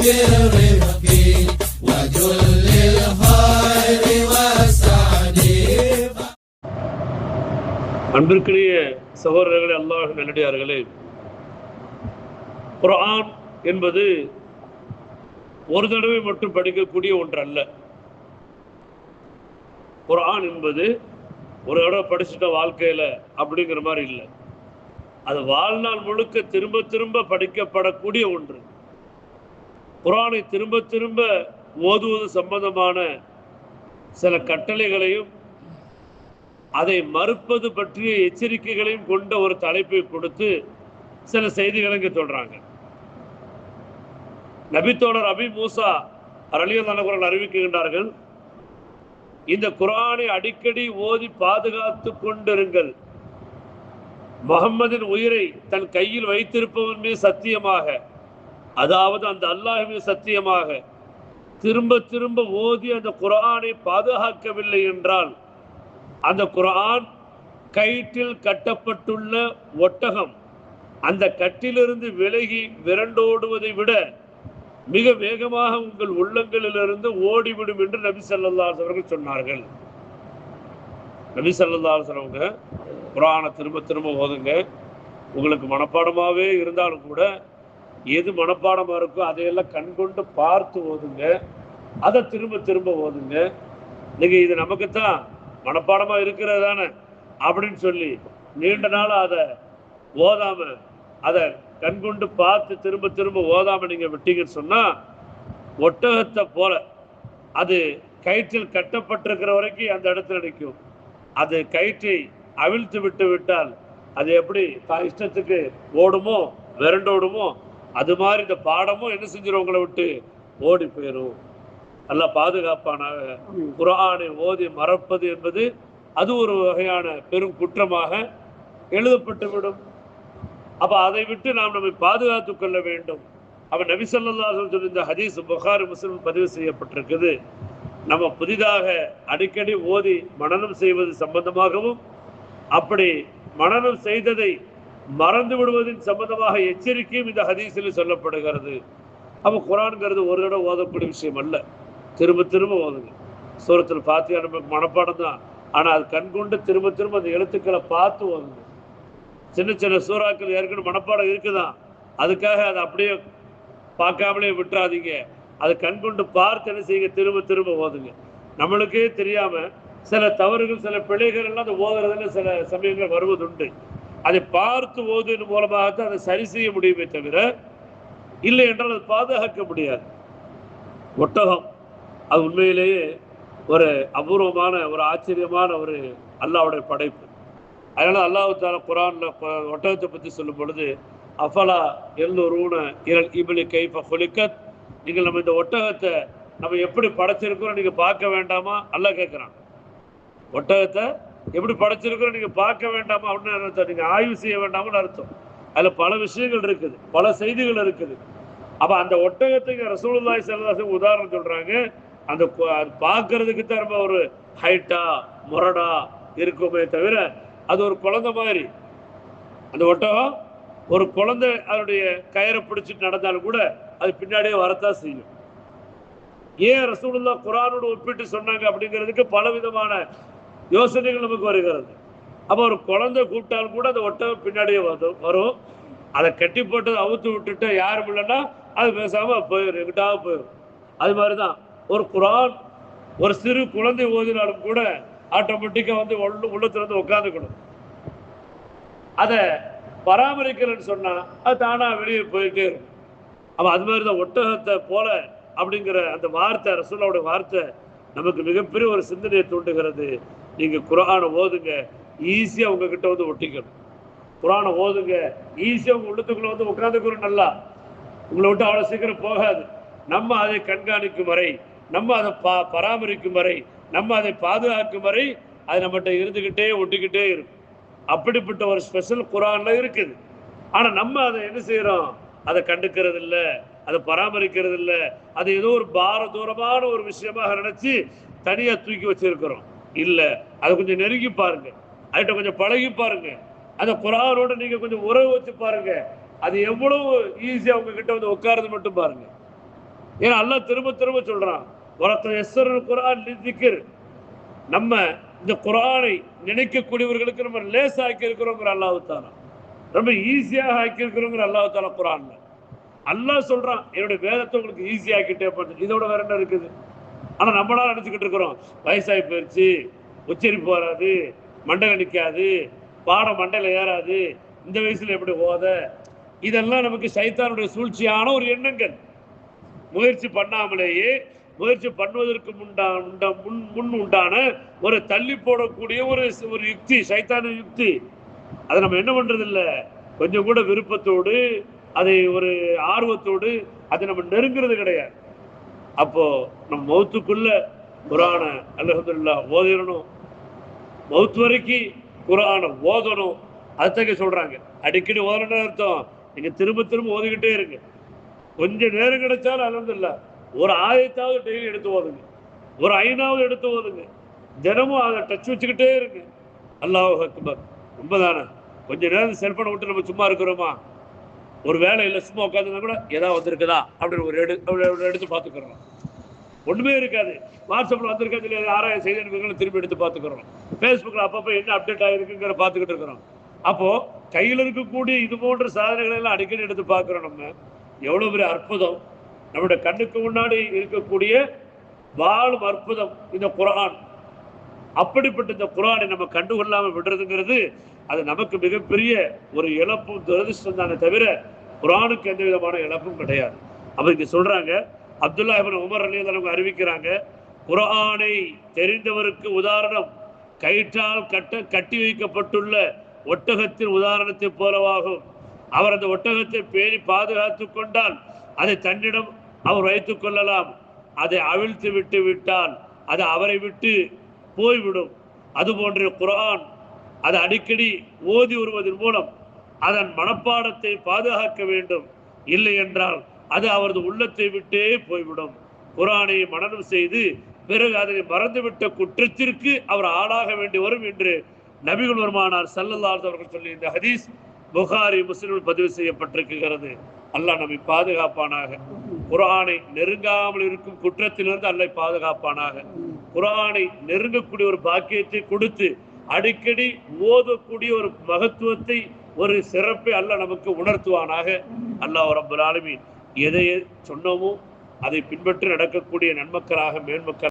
بالرفق وجل الخير والسعد. அன்பிற்குரிய சகோதரர்களே, அல்லாஹ் நல்லடியார்களே, குர்ஆன் என்பது ஒரு தடவை மட்டும் படிக்கக்கூடிய ஒன்றல்ல. குர்ஆன் என்பது ஒரு தடவை படிச்சுட்ட வாழ்க்கையில் அப்படிங்கிற மாதிரி இல்லை. அது வாழ்நாள் முழுக்க திரும்ப திரும்ப படிக்கப்படக்கூடிய ஒன்று. குர்ஆனை திரும்ப திரும்ப ஓதுவது சம்பந்தமான சில கட்டளைகளையும் அதை மறுப்பது பற்றிய எச்சரிக்கைகளையும் கொண்ட ஒரு தலைப்பை கொடுத்து சில செய்திகளை இங்கே சொல்றாங்க. நபித்தோழர் அபி மூசா ரலியல்லாஹு அறிவிக்கின்றார்கள், இந்த குர்ஆனை அடிக்கடி ஓதி பாதுகாத்து கொண்டிருங்கள். முஹம்மதின் உயிரை தன் கையில் வைத்திருப்பவன் மீது சத்தியமாக, அதாவது அந்த அல்லாஹ் மீது சத்தியமாக, திரும்ப திரும்ப ஓதி அந்த குர்ஆனை பாதுகாக்கவில்லை என்றால் அந்த குர்ஆன் கயிற்றில் கட்டப்பட்டுள்ள ஒட்டகம் அந்த கட்டிலிருந்து விலகி விரண்டோடுவதை விட மிக வேகமாக உங்கள் உள்ளங்களிலிருந்து ஓடிவிடும் என்று நபி ஸல்லல்லாஹு அலைஹி வஸல்லம் சொன்னார்கள். நபி ஸல்லல்லாஹு அலைஹி வஸல்லம் குர்ஆனை திரும்ப திரும்ப ஓதுங்க. உங்களுக்கு மனப்பாடமாகவே இருந்தாலும் கூட எது மனப்பாடமாக இருக்கோ அதையெல்லாம் கண்கொண்டு பார்த்து ஓதுங்க. அதை திரும்ப திரும்ப ஓதுங்க. நீங்கள் இது நமக்குத்தான் மனப்பாடமாக இருக்கிறது தானே அப்படின்னு சொல்லி நீண்ட நாள் அதை ஓதாம, அதை கண்கொண்டு பார்த்து திரும்ப திரும்ப ஓதாம நீங்க விட்டீங்கன்னு சொன்னா ஒட்டகத்தை போல அது கயிற்றில் கட்டப்பட்டிருக்கிற வரைக்கும் அந்த இடத்துல நிற்கும். அது கயிற்றை அவிழ்த்து விட்டு விட்டால் அது எப்படி தான் இஷ்டத்துக்கு ஓடுமோ விரண்டோடுமோ அது மாதிரி இந்த பாடமும் என்ன செஞ்சிடும், உங்களை விட்டு ஓடி போயிடும். நல்லா பாதுகாப்பானாக. குர்ஆனை ஓதி மறப்பது என்பது அது ஒரு வகையான பெரும் குற்றமாக எழுதப்பட்டுவிடும். அப்ப அதை விட்டு நாம் நம்மை பாதுகாத்து கொள்ள வேண்டும். அப்ப நபி ஸல்லல்லாஹு அலைஹி வஸல்லம் இந்த ஹதீஸ் புகாரி முஸ்லிம் பதிவு செய்யப்பட்டிருக்குது. நம்ம புதிதாக அடிக்கடி ஓதி மனனம் செய்வது சம்பந்தமாகவும் அப்படி மனனம் செய்ததை மறந்து விடுவதின் சம்பந்தமாக எச்சரிக்கையும் இந்த ஹதீஸில் சொல்லப்படுகிறது. அப்போ குர்ஆன்ங்கிறது ஒரு தடவை ஓதக்கூடிய விஷயம் அல்ல, திரும்ப திரும்ப ஓதுங்க. சூரத்துல் ஃபாத்திஹா நமக்கு மனப்பாடம் தான், ஆனால் அது கண்கொண்டு திரும்ப திரும்ப அந்த எழுத்துக்களை பார்த்து ஓதுங்க. சின்ன சின்ன சூறாக்கள் ஏற்கனவே மனப்பாடம் இருக்குதான், அதுக்காக அதை அப்படியே பார்க்காமலே விட்டுறாதீங்க. அதை கண்கொண்டு பார்த்து என்ன செய்யுங்க, திரும்ப திரும்ப ஓதுங்க. நம்மளுக்கே தெரியாம சில தவறுகள் சில பிழைகள் எல்லாம் அந்த ஓதுறதுல சில சமயங்கள் வருவதுண்டு. அதை பார்த்து ஓதுவதன் மூலமாகத்தான் அதை சரி செய்ய முடியுமே தவிர இல்லை என்றால் அதை பாதுகாக்க முடியாது. ஒட்டகம் அது உண்மையிலேயே ஒரு அபூர்வமான ஒரு ஆச்சரியமான ஒரு அல்லாஹ்வுடைய படைப்பு. அதனால அல்லாஹ் தஆலா குர்ஆன்ல ஒட்டகத்தை பற்றி சொல்லும் பொழுது அஃபலா யன்துரூன இலல் இப்லி கைஃப குலிகத், நீங்கள் நம்ம இந்த ஒட்டகத்தை நம்ம எப்படி படைச்சிருக்கிறோம் நீங்க பார்க்க வேண்டாமா? அல்லாஹ் கேட்குறான். ஒட்டகத்தை எப்படி படைச்சிருக்கிறோம் நீங்க பார்க்க வேண்டாமா அப்படின்னு அர்த்தம், நீங்க ஆய்வு செய்ய வேண்டாம்னு அர்த்தம். அதுல பல விஷயங்கள் இருக்குது, பல செய்திகள் இருக்குது. அப்ப அந்த ஒட்டகத்துக்கு ரசூலுல்லாஹி ஸல்லல்லாஹு அலைஹி வஸல்லம் உதாரணம் சொல்றாங்க. அந்த பார்க்கறதுக்கு தான் ரொம்ப ஒரு ஹைட்டா முரடா இருக்குமே தவிர அது ஒரு குழந்தை மாதிரி. அந்த ஒட்டகம் ஒரு குழந்தை அதனுடைய கயிறை பிடிச்சிட்டு நடந்தாலும் கூட அது பின்னாடியே வரத்தான் செய்யும். ஏன் ரசூலுல்லாஹ் குர்ஆனோடு ஒப்பிட்டு சொன்னாங்க அப்படிங்கிறதுக்கு பல விதமான யோசனைகள் நமக்கு வருகிறது. அப்போ ஒரு குழந்தை கூப்பிட்டாலும் கூட அந்த ஒட்டகம் பின்னாடியே வரும். அதை கட்டி போட்டு அவுத்து விட்டுட்டு யாரும் இல்லைன்னா அது பேசாம போயிடும், எங்கிட்டாக போயிடும். அது மாதிரிதான் ஒரு குர்ஆன் ஒரு சிறு குழந்தை ஓதினாலும் கூட ஆட்டோமேட்டிக்கா வந்து உள்ளத்துல வந்து உட்காந்துக்கணும். அதை பராமரிக்கலன்னு சொன்னா அது தானா வெளியே போயிட்டே இருக்கும். அப்ப அது மாதிரிதான் ஒட்டகத்தை போல அப்படிங்கிற அந்த வார்த்தை, ரசூலுல்லாஹ்வுடைய வார்த்தை நமக்கு மிகப்பெரிய ஒரு சிந்தனையை தூண்டுகிறது. நீங்க குர்ஆனை ஓதுங்க, ஈஸியா உங்ககிட்ட வந்து ஒட்டிக்கணும். குர்ஆனை ஓதுங்க, ஈஸியா உங்க உள்ளத்துக்குள்ள வந்து உட்காந்துக்கணும். நல்லா உங்களை விட்டு அவ்வளவு சீக்கிரம் போகாது. நம்ம அதை கண்காணிக்கும் வரை, நம்ம அதை பராமரிக்கும் வரை, நம்ம அதை பாதுகாக்கும் வரை அது நம்மகிட்ட இருந்துகிட்டே ஒட்டிக்கிட்டே இருக்கும். அப்படிப்பட்ட ஒரு ஸ்பெஷல் குர்ஆன்ல இருக்குது. ஆனா நம்ம அதை என்ன செய்யறோம், அதை கண்டுக்கிறது இல்லை, அதை பராமரிக்கிறது இல்லை. அது ஏதோ ஒரு பாரதூரமான ஒரு விஷயமாக நினைச்சு தனியா தூக்கி வச்சிருக்கிறோம். இல்லை, அதை கொஞ்சம் நெருங்கி பாருங்க, அதுகிட்ட கொஞ்சம் பழகி பாருங்க, அந்த குர்ஆனோட நீங்க கொஞ்சம் உறவு வச்சு பாருங்க. அது எவ்வளவு ஈஸியா உங்ககிட்ட வந்து உட்காருது மட்டும் பாருங்க. ஏன்னா அல்லாஹ் திரும்ப திரும்ப சொல்றான், வரத்த எஸ்ஸருல் குர்ஆன் லிஸ்ஸிக்ர், நம்ம இந்த குர்ஆனை நினைக்கக்கூடியவர்களுக்கு நம்ம லேசாக்கி இருக்கிறோங்கிற அல்லாஹ் தஆலா, ரொம்ப ஈஸியாக ஆக்கி இருக்கிறோங்கிற அல்லாஹ் தஆலா குர்ஆன்ல அல்லாஹ் சொல்றான், என்னுடைய வேதத்தை உங்களுக்கு ஈஸியா ஆக்கிட்டே பண்ணு. இதோட வேற என்ன இருக்குது? ஆனா நம்மளா நினைச்சுக்கிட்டு இருக்கிறோம், வயசாகி போயிடுச்சு, உச்சரிப்பு வராது, மண்டையில நிற்காது, பாடம் மண்டையில ஏறாது, இந்த வயசுல எப்படி ஓத, இதெல்லாம் நமக்கு சைத்தானுடைய சூழ்ச்சியான ஒரு எண்ணங்கள். முயற்சி பண்ணாமலேயே முயற்சி பண்ணுவதற்கு முன் உண்டான ஒரு தள்ளி போடக்கூடிய ஒரு யுக்தி, சைத்தான யுக்தி. அதை நம்ம என்ன பண்றது இல்லை, கொஞ்சம் கூட விருப்பத்தோடு அதை ஒரு ஆர்வத்தோடு அதை நம்ம நெருங்கிறது கிடையாது. அப்போ நம்ம மௌத்துக்குள்ள குர்ஆன அல்ஹம்துலில்லாஹ் ஓதிரணும், மௌத் வரைக்கும் குர்ஆனை ஓதணும். அதுக்கு சொல்றாங்க, அடிக்கடி ஓதணும்னு அர்த்தம், நீங்க திரும்ப திரும்ப ஓதிக்கிட்டே இருக்கு. கொஞ்சம் நேரம் கிடைச்சாலும் அல்ஹம்துலில்லாஹ் ஒரு ஆயத்தாவது டெய்லி எடுத்து ஓதுங்க, ஒரு ஐனாவது எடுத்து ஓதுங்க, தினமும் அதை டச் வச்சுக்கிட்டே இருக்கு. அல்லாஹ் அக்பர். ரொம்ப தானே, கொஞ்ச நேரம் செல்போனை விட்டு நம்ம சும்மா இருக்கிறோமா, ஒரு வேலை இல்லை சும்மா உட்காந்துனா கூட ஏதாவது வந்திருக்குதா அப்படின்னு ஒரு எடுத்து பார்த்துக்கிறோம். ஒன்றுமே இருக்காது. வாட்ஸ்அப்பில் வந்திருக்காது இல்லை, யாராவது செய்தி அனுப்புகளை திரும்பி எடுத்து பார்த்துக்கிறோம். ஃபேஸ்புக்கில் அப்பப்போ என்ன அப்டேட் ஆகிருக்குங்கிற பார்த்துக்கிட்டு இருக்கிறோம். அப்போது கையில் இருக்கக்கூடிய இது போன்ற சாதனைகளை எல்லாம் அடிக்கடி எடுத்து பார்க்குறோம். நம்ம எவ்வளோ பெரிய அற்புதம், நம்முடைய கண்ணுக்கு முன்னாடி இருக்கக்கூடிய வாழும் அற்புதம் இந்த குர்ஆன். அப்படிப்பட்ட இந்த குர்ஆனை நம்ம கண்டுகொள்ளாமல் விடுறதுங்கிறது அது நமக்கு மிகப்பெரிய ஒரு இழப்பும் துரதிர்ஷ்டம் தானே தவிர குர்ஆனுக்கு எந்த விதமான இழப்பும் கிடையாது. அப்போ இங்கே சொல்றாங்க, அப்துல்லாஹ் இப்னு உமர் ரலியல்லாஹு அன்ஹு அறிவிக்கிறாங்க, குர்ஆனை தெரிந்தவருக்கு உதாரணம் கயிற்றால் கட்டி வைக்கப்பட்டுள்ள ஒட்டகத்தின் உதாரணத்தை போலவாகும். அவர் அந்த ஒட்டகத்தை பேணி பாதுகாத்து கொண்டால் அதை தன்னிடம் அவர் வைத்துக் கொள்ளலாம். அதை அவிழ்த்து விட்டு விட்டால் அது அவரை விட்டு போய்விடும். அதுபோன்ற குர்ஆன் அதை அடிக்கடி ஓதி வருவதன் மூலம் அதன் மனப்பாடத்தை பாதுகாக்க வேண்டும். இல்லை என்றால் அது அவரது உள்ளத்தை விட்டே போய்விடும். குர்ஆனை மனனம் செய்து பிறகு அதனை மறந்துவிட்ட குற்றத்திற்கு அவர் ஆளாக வேண்டி வரும் என்று நபிகள் பெருமானார் ஸல்லல்லாஹு அலைஹி அவர்கள் சொல்லி இந்த ஹதீஸ் புகாரி முஸ்லிமில் பதிவு செய்யப்பட்டிருக்கிறது. அல்லாஹ் நம்மை பாதுகாப்பானாக. குர்ஆனை நெருங்காமல் இருக்கும் குற்றத்திலிருந்து அல்லாஹ் பாதுகாப்பானாக. குர்ஆனை நெருங்கக்கூடிய ஒரு பாக்கியத்தை கொடுத்து அடிக்கடி ஓதக்கூடிய ஒரு மகத்துவத்தை, ஒரு சிறப்பை அல்லாஹ் நமக்கு உணர்த்துவானாக. அல்லாஹ் ரப்பல் ஆலமீன் எதை சொன்னோமோ அதை பின்பற்றி நடக்கக்கூடிய நன்மக்களாக மேன்மக்களாக